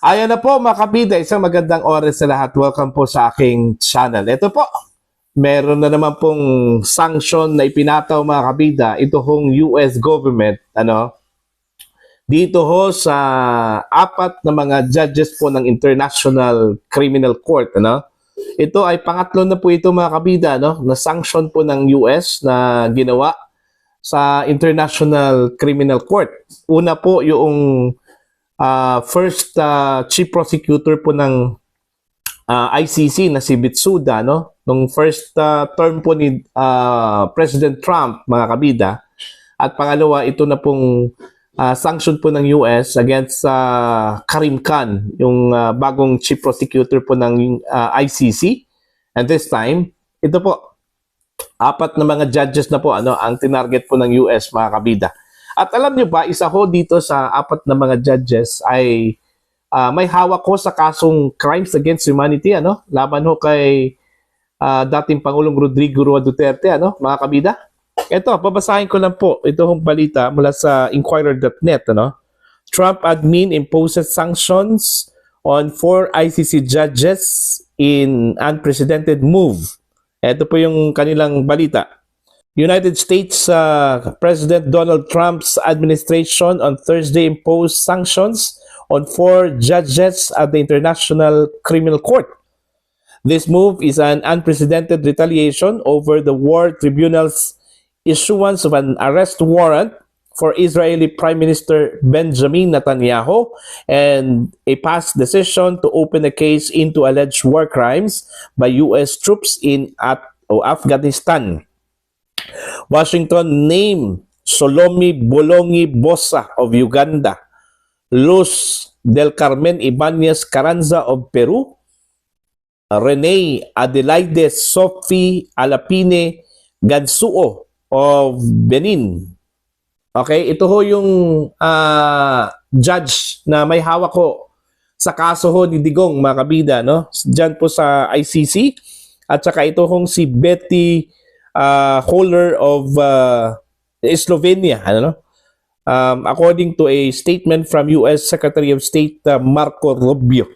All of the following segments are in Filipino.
Ayan na po mga kabida, isang magandang oras sa lahat. Welcome po sa aking channel. Ito po, meron na naman pong sanction na ipinataw mga kabida. Ito hong US government, dito ho sa apat na mga judges po ng International Criminal Court, Ito ay pangatlo na po ito mga kabida, na sanction po ng US na ginawa sa International Criminal Court. Una po yung first chief prosecutor po ng ICC na si Bitsuda, nung first term po ni President Trump, mga kabida. At pangalawa, ito na pong sanction po ng US against Karim Khan, yung bagong chief prosecutor po ng ICC. And this time, ito po, apat na mga judges na po ang tinarget po ng US, mga kabida. At alam niyo ba, isa ho dito sa apat na mga judges ay may hawak ko sa kasong crimes against humanity, laban ho kay dating Pangulong Rodrigo Roa Duterte, mga kabida. Ito, babasahin ko lang po ito hong balita mula sa Inquirer.net, Trump admin imposes sanctions on 4 ICC judges in unprecedented move. Ito po yung kanilang balita. United States President Donald Trump's administration on Thursday imposed sanctions on 4 judges at the International Criminal Court. This move is an unprecedented retaliation over the War Tribunal's issuance of an arrest warrant for Israeli Prime Minister Benjamin Netanyahu and a past decision to open a case into alleged war crimes by U.S. troops in Afghanistan. Washington named Solomi Bolongi Bosa of Uganda, Luz del Carmen Ibanez Carranza of Peru, Rene Adelaide Sophie Alapine Gansuo of Benin. Okay, ito ho yung judge na may hawak ho sa kaso ho ni Digong, mga kabida, Diyan po sa ICC. At saka ito hong si Betty Holler of Slovenia, according to a statement from U.S. Secretary of State Marco Rubio.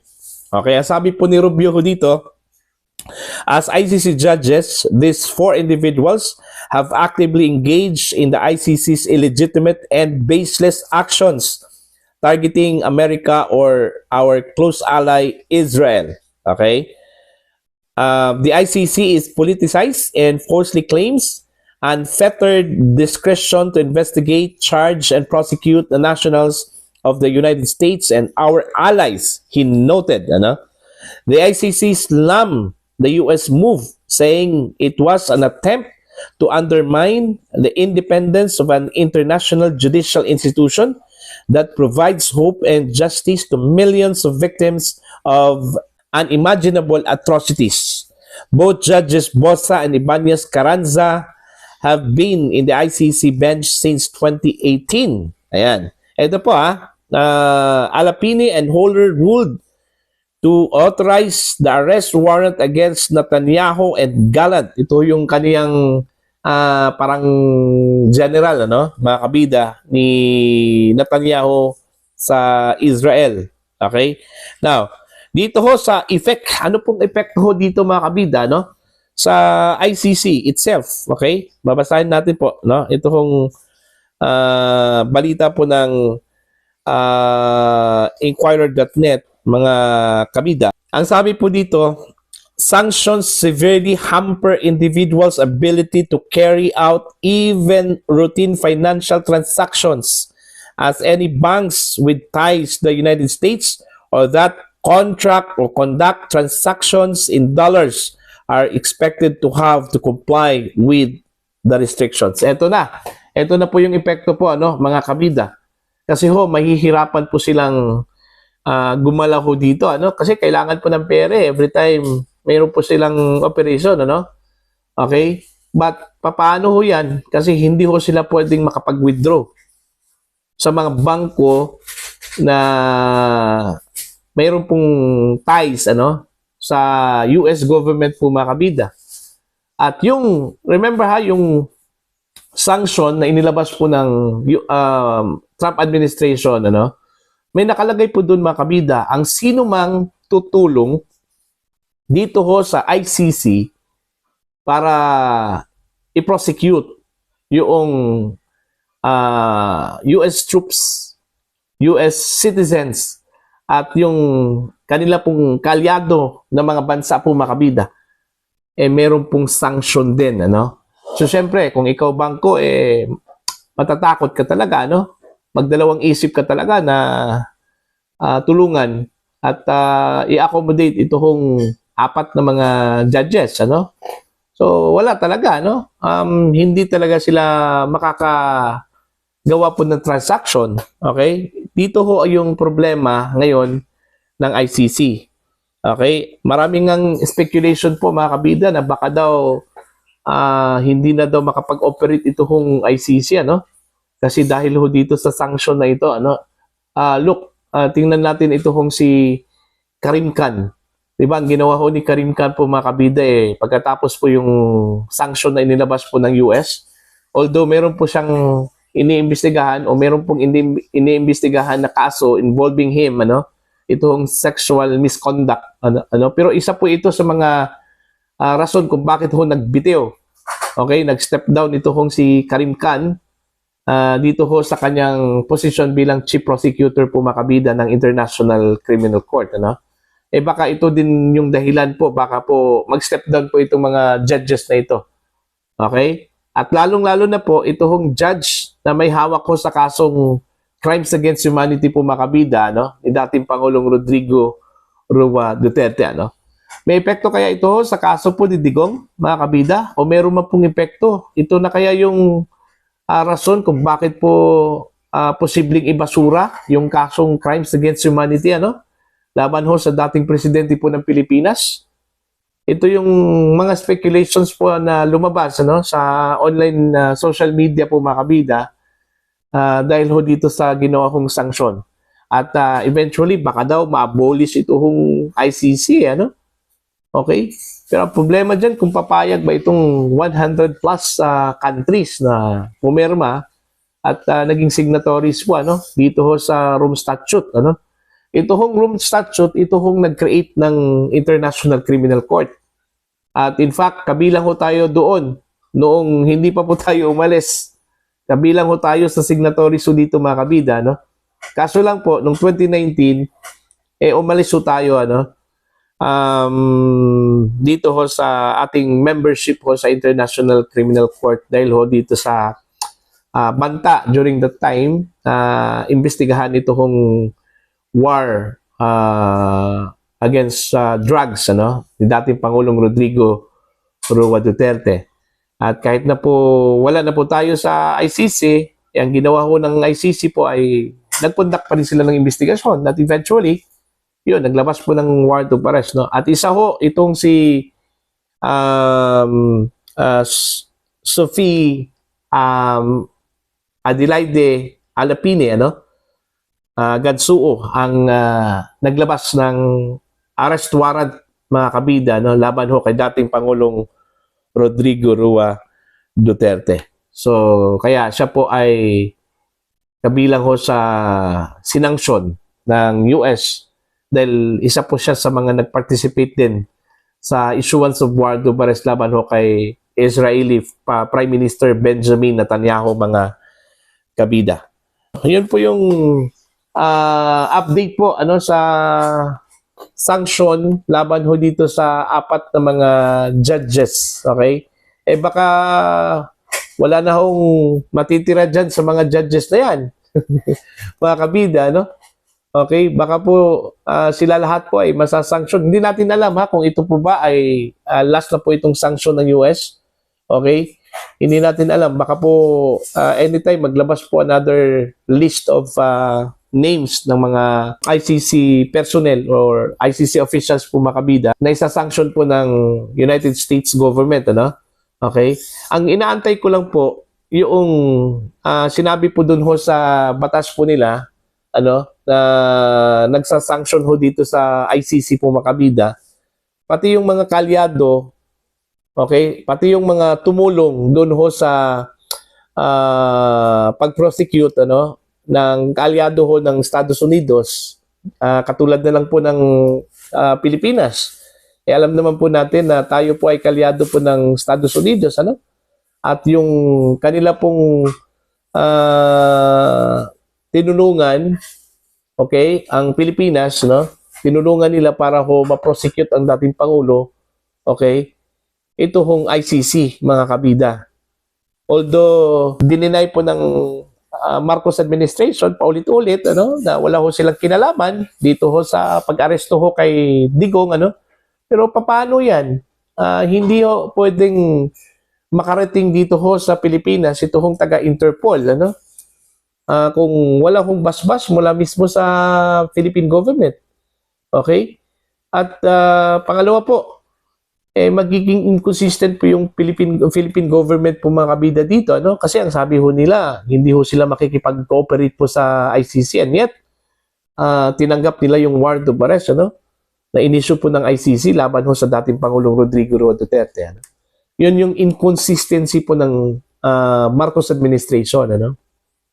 Okay, sabi po ni Rubio dito, as ICC judges, these 4 individuals have actively engaged in the ICC's illegitimate and baseless actions targeting America or our close ally Israel. Okay? The ICC is politicized and falsely claims unfettered discretion to investigate, charge, and prosecute the nationals of the United States and our allies, he noted. The ICC slammed the U.S. move, saying it was an attempt to undermine the independence of an international judicial institution that provides hope and justice to millions of victims of unimaginable atrocities. Both judges Bosa and Ibanez Carranza have been in the ICC bench since 2018. Ayan. Ito po Alapine and Holler ruled to authorize the arrest warrant against Netanyahu and Gallant. Ito yung kaniyang parang general, mga kabida ni Netanyahu sa Israel. Okay? Now, dito ho sa effect, ano pong effect ho dito mga kabida, sa ICC itself, okay? Babasahin natin po, Ito hong balita po ng Inquirer.net, mga kabida. Ang sabi po dito, sanctions severely hamper individuals' ability to carry out even routine financial transactions, as any banks with ties to the United States or that contract or conduct transactions in dollars are expected to have to comply with the restrictions. Ito na po yung epekto po, mga kabida. Kasi mahihirapan po silang gumalaw dito, kasi kailangan po ng pera every time mayroon po silang operation, Okay? But paano ho yan? Kasi hindi ho sila pwedeng makapag-withdraw sa mga bangko na mayroon pong ties sa US government po, mga kabida. At yung, remember yung sanction na inilabas po ng Trump administration, may nakalagay po doon mga kabida, ang sino mang tutulong dito ho sa ICC para i-prosecute yung US troops, US citizens, at yung kanila pong kalyado na mga bansa po mga kabida, meron pong sanction din, ano? So, syempre, kung ikaw bangko, matatakot ka talaga, no? Magdalawang isip ka talaga na tulungan at i-accommodate itong apat na mga judges, ano? So, wala talaga, no? Hindi talaga sila makakagawa po ng transaction, okay? Dito ho yung problema ngayon ng ICC. Okay? Maraming ang speculation po mga kabida na baka daw hindi na daw makapag-operate ito hong ICC, ano? Kasi dahil ho dito sa sanction na ito, ano? Look, tingnan natin ito hong si Karim Khan. Diba, ang ginawa ho ni Karim Khan po mga kabida pagkatapos po yung sanction na inilabas po ng US, although meron po siyang iniimbestigahan o meron pong iniimbestigahan na kaso involving him, ano? Itong sexual misconduct, ano? Pero isa po ito sa mga rason kung bakit ho nagbitiw. Okay, nag-step down ito hong si Karim Khan dito ho sa kanyang position bilang chief prosecutor po makabida ng International Criminal Court, ano? Baka ito din yung dahilan po, baka po mag-step down po itong mga judges na ito. Okay? At lalong-lalo na po ito hong judge na may hawak ho sa kasong crimes against humanity po makabida, no? Ni dating Pangulong Rodrigo Roa Duterte, ano? May epekto kaya ito sa kaso po ni Digong, mga kabida? O meron man pong epekto? Ito na kaya yung rason kung bakit po posibleng ibasura yung kasong crimes against humanity, ano? Laban ho sa dating presidente po ng Pilipinas. Ito yung mga speculations po na lumabas, ano, sa online social media po mga kabida, dahil ho dito sa ginawa kong sanksyon. At eventually, baka daw ma-abolish ito hong ICC, ano? Okay? Pero ang problema dyan, kung papayag ba itong 100 plus countries na pumirma at naging signatories po, ano? Dito ho sa Rome Statute, ano? Ito hong Rome Statute, ito hong nag-create ng International Criminal Court. At in fact, kabilang ho tayo doon noong hindi pa po tayo umalis. Kabilang ho tayo sa signatories ho dito mga kabida, no? Kaso lang po, noong 2019, umalis ho tayo, ano? Dito ho sa ating membership ho sa International Criminal Court dahil ho dito sa banta during that time, imbestigahan ito hong war against drugs, ano? Ni dating Pangulong Rodrigo Roa Duterte. At kahit na po wala na po tayo sa ICC, ang ginawa ho ng ICC po ay nagpundak pa rin sila ng investigasyon at eventually, yun, naglabas po ng warrant of arrest, no? At isa ho, itong si Sophie Adelaide Alapine, ano? Gadsuo ang naglabas ng arrest warrant mga kabida, no, laban ho kay dating Pangulong Rodrigo Roa Duterte. So kaya siya po ay kabilang ho sa sinanksyon ng US dahil isa po siya sa mga nag-participate din sa issuance of warrant of arrest laban ho kay Israeli Prime Minister Benjamin Netanyahu mga kabida. Yun po yung update po ano sa sanction laban ho dito sa apat na mga judges, okay? Baka wala na hong matitira dyan sa mga judges na yan. Mga kabida, no? Okay, baka po sila lahat po ay masasanction. Hindi natin alam ha kung ito po ba ay last na po itong sanction ng US. Okay? Hindi natin alam. Baka po anytime maglabas po another list of names ng mga ICC personnel or ICC officials po makabida na isasanction po ng United States government, ano? Okay? Ang inaantay ko lang po yung sinabi po dun ho sa batas po nila, ano, na nagsasanction ho dito sa ICC po makabida, pati yung mga kalyado, okay, pati yung mga tumulong dun ho sa pag-prosecute, ano, ng kaalyado ho ng Estados Unidos, katulad na lang po ng Pilipinas. Alam naman po natin na tayo po ay kaalyado po ng Estados Unidos, ano? At yung kanila pong tinulungan, okay, ang Pilipinas, no? Tinulungan nila para ho ma-prosecute ang dating Pangulo, okay? Ito hong ICC, mga kabida. Although, dininay po ng Marcos administration, paulit-ulit, ano, na wala ho silang kinalaman dito ho sa pag-aresto ho kay Digong, ano. Pero paano yan? Hindi ho pwedeng makarating dito ho sa Pilipinas, ito hong taga-Interpol, ano. Kung wala hong basbas mula mismo sa Philippine government. Okay? At pangalawa po, magiging inconsistent po yung Philippine government po mga kabida dito, ano? Kasi ang sabi ho nila, hindi ho sila makikipag-cooperate po sa ICC, and yet tinanggap nila yung warrant of arrest, ano? Na inisyu po ng ICC laban ho sa dating Pangulong Rodrigo Roa Duterte, ano? Yun yung inconsistency po ng Marcos administration, ano?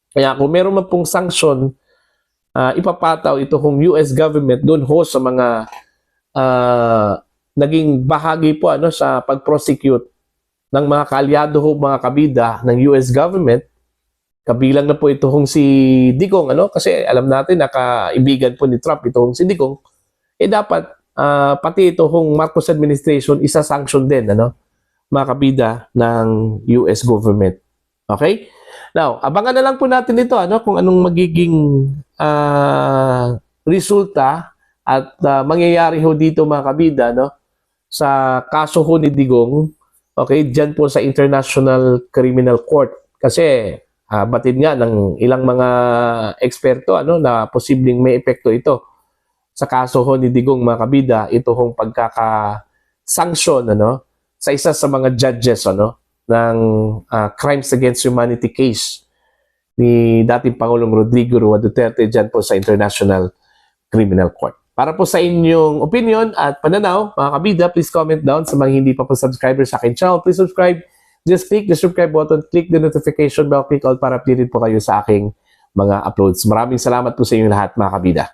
Kaya kung meron man pong sanction, ipapataw ito hong US government doon ho sa mga naging bahagi po ano sa pag-prosecute ng mga kaalyado ho, mga kabida ng US government. Kabilang na po ito hong si Digong, ano, kasi alam natin na kaibigan po ni Trump ito hong si Digong. Dapat pati ito hong Marcos administration isa-sanction din, ano, mga kabida ng US government. Okay? Now, abangan na lang po natin ito, ano, kung anong magiging resulta at mangyayari ho dito, mga kabida, no, sa kaso ho ni Digong, okay, dyan po sa International Criminal Court. Kasi batid nga ng ilang mga eksperto, ano, na posibleng may epekto ito sa kaso ho ni Digong, mga kabida, ito hong pagkaka-sanction, ano, sa isa sa mga judges, ano, ng Crimes Against Humanity case ni dating Pangulong Rodrigo Roa Duterte dyan po sa International Criminal Court. Para po sa inyong opinion at pananaw, mga kabida, please comment down. Sa mga hindi pa po subscriber sa akin channel, please subscribe. Just click the subscribe button, click the notification bell, click all para updated po kayo sa aking mga uploads. Maraming salamat po sa inyong lahat, mga kabida.